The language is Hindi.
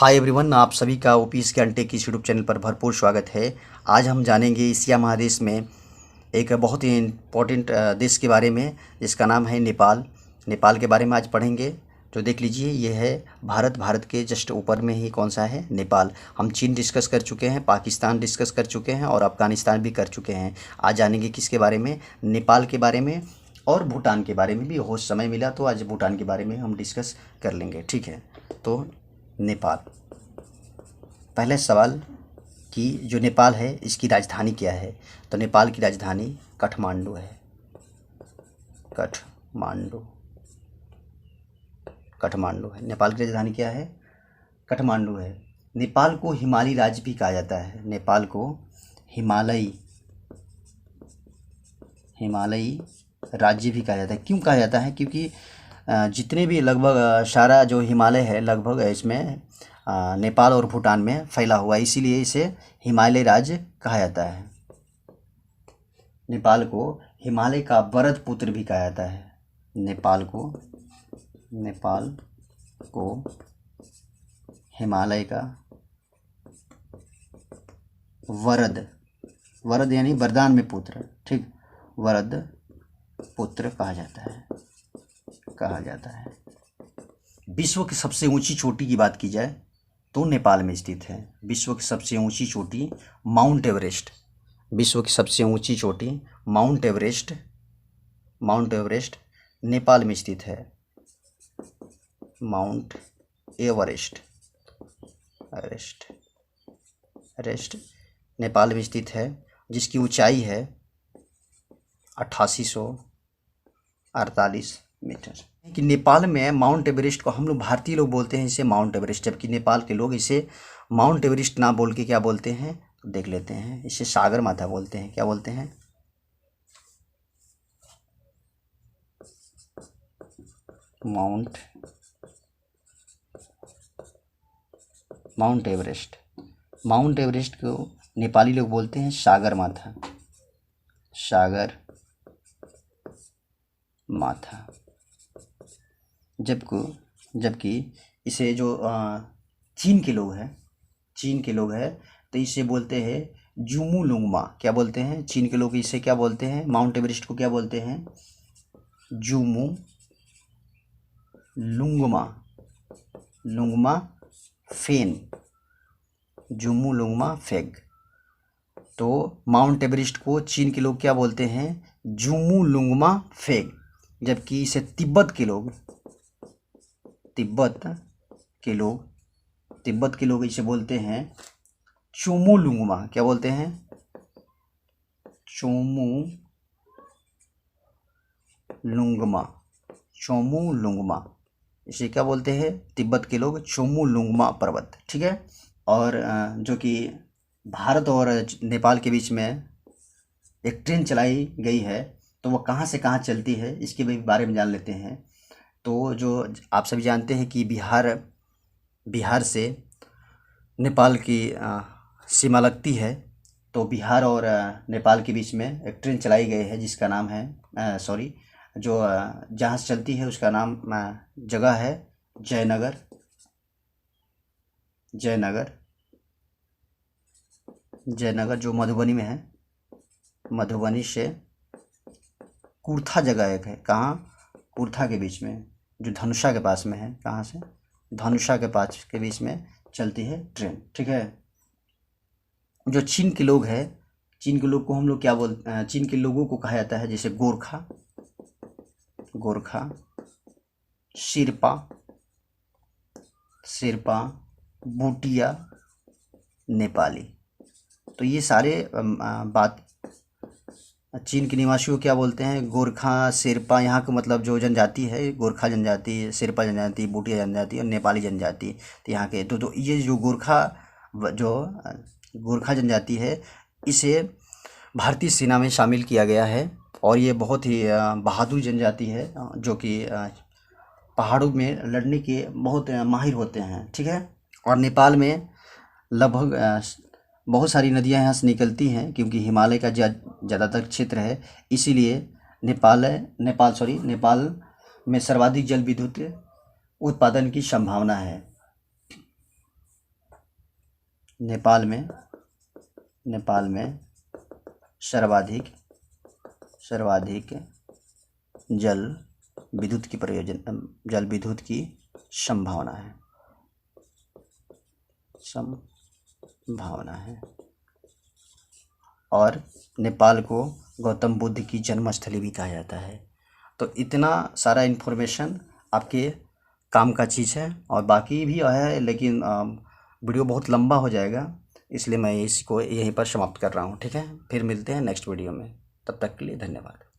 हाय एवरीवन, आप सभी का ओपीएस के टेक इस यूट्यूब चैनल पर भरपूर स्वागत है। आज हम जानेंगे एशिया महादेश में एक बहुत ही इम्पोर्टेंट देश के बारे में, जिसका नाम है नेपाल। नेपाल के बारे में आज पढ़ेंगे। तो देख लीजिए, ये है भारत के जस्ट ऊपर में ही कौन सा है, नेपाल। हम चीन डिस्कस कर चुके हैं, पाकिस्तान डिस्कस कर चुके हैं और अफ़गानिस्तान भी कर चुके हैं। आज जानेंगे किसके बारे में, नेपाल के बारे में और भूटान के बारे में भी। हो समय मिला तो आज भूटान के बारे में हम डिस्कस कर लेंगे, ठीक है। तो नेपाल, पहला सवाल कि जो नेपाल है इसकी राजधानी क्या है। तो नेपाल की राजधानी काठमांडू है। काठमांडू है। नेपाल की राजधानी क्या है, काठमांडू है। नेपाल को हिमालयी राज्य भी कहा जाता है। नेपाल को हिमालयी राज्य भी कहा जाता है। क्यों कहा जाता है? क्योंकि जितने भी लगभग सारा जो हिमालय है, लगभग इसमें नेपाल और भूटान में फैला हुआ है, इसीलिए इसे हिमालय राज्य कहा जाता है। नेपाल को हिमालय का वरद पुत्र भी कहा जाता है। नेपाल को हिमालय का वरद यानी वरदान में पुत्र, ठीक, वरद पुत्र कहा जाता है। विश्व की सबसे ऊंची चोटी की बात की जाए तो नेपाल में स्थित है। विश्व की सबसे ऊंची चोटी माउंट एवरेस्ट। विश्व की सबसे ऊंची चोटी माउंट एवरेस्ट नेपाल में स्थित है। माउंट एवरेस्ट नेपाल में स्थित है, जिसकी ऊंचाई है 8848 मीटर। कि नेपाल में माउंट एवरेस्ट को हम लोग भारतीय लोग बोलते हैं इसे माउंट एवरेस्ट, जबकि नेपाल के लोग इसे माउंट एवरेस्ट ना बोल के क्या बोलते हैं, तो देख लेते हैं। इसे सागर माथा बोलते हैं। क्या बोलते हैं? माउंट एवरेस्ट को नेपाली लोग बोलते हैं सागर माथा। जबकि इसे जो चीन के लोग हैं तो इसे बोलते हैं जुमुलुंगमा। क्या बोलते हैं? चीन के लोग इसे क्या बोलते हैं, माउंट एवरेस्ट को क्या बोलते हैं, जुमुलुंगमा फेग। तो माउंट एवरेस्ट को चीन के लोग क्या बोलते हैं, जुमुलुंगमा फेग। जबकि इसे तिब्बत के लोग इसे बोलते हैं चोमोलुंगमा। क्या बोलते हैं? चोमोलुंगमा। इसे क्या बोलते हैं तिब्बत के लोग, चोमोलुंगमा पर्वत, ठीक है। और जो कि भारत और नेपाल के बीच में एक ट्रेन चलाई गई है, तो वो कहाँ से कहाँ चलती है इसके बारे में जान लेते हैं। तो जो आप सभी जानते हैं कि बिहार से नेपाल की सीमा लगती है। तो बिहार और नेपाल के बीच में एक ट्रेन चलाई गई है, जिसका नाम है जहाँ से चलती है उसका नाम जगह है जयनगर। जो मधुबनी में है। मधुबनी से कुर्था जगह एक है, कहाँ, कुर्था के बीच में, जो धनुषा के पास में है। कहाँ से? धनुषा के पास के बीच में चलती है ट्रेन, ठीक है। जो चीन के लोग को हम लोग क्या बोलते हैं, चीन के लोगों को कहा जाता है जैसे गोरखा, शेरपा, बूटिया, नेपाली। तो ये सारे बात चीन के निवासियों क्या बोलते हैं, गोरखा, शेरपा। यहाँ का मतलब जो जनजाति है, गोरखा जनजाति, शेरपा जनजाति, बूटिया जनजाति और नेपाली जनजाति। तो यहाँ के तो ये जो गोरखा जनजाति है, इसे भारतीय सेना में शामिल किया गया है। और ये बहुत ही बहादुर जनजाति है, जो कि पहाड़ों में लड़ने के बहुत माहिर होते हैं, ठीक है। और नेपाल में लगभग बहुत सारी नदियां यहाँ से निकलती हैं, क्योंकि हिमालय का ज़्यादातर क्षेत्र है, इसीलिए नेपाल में सर्वाधिक जल विद्युत उत्पादन की संभावना है। नेपाल में सर्वाधिक जल विद्युत की संभावना है और नेपाल को गौतम बुद्ध की जन्मस्थली भी कहा जाता है। तो इतना सारा इन्फॉर्मेशन आपके काम का चीज़ है और बाकी भी है, लेकिन वीडियो बहुत लंबा हो जाएगा, इसलिए मैं इसको यहीं पर समाप्त कर रहा हूँ। ठीक है, फिर मिलते हैं नेक्स्ट वीडियो में, तब तक के लिए धन्यवाद।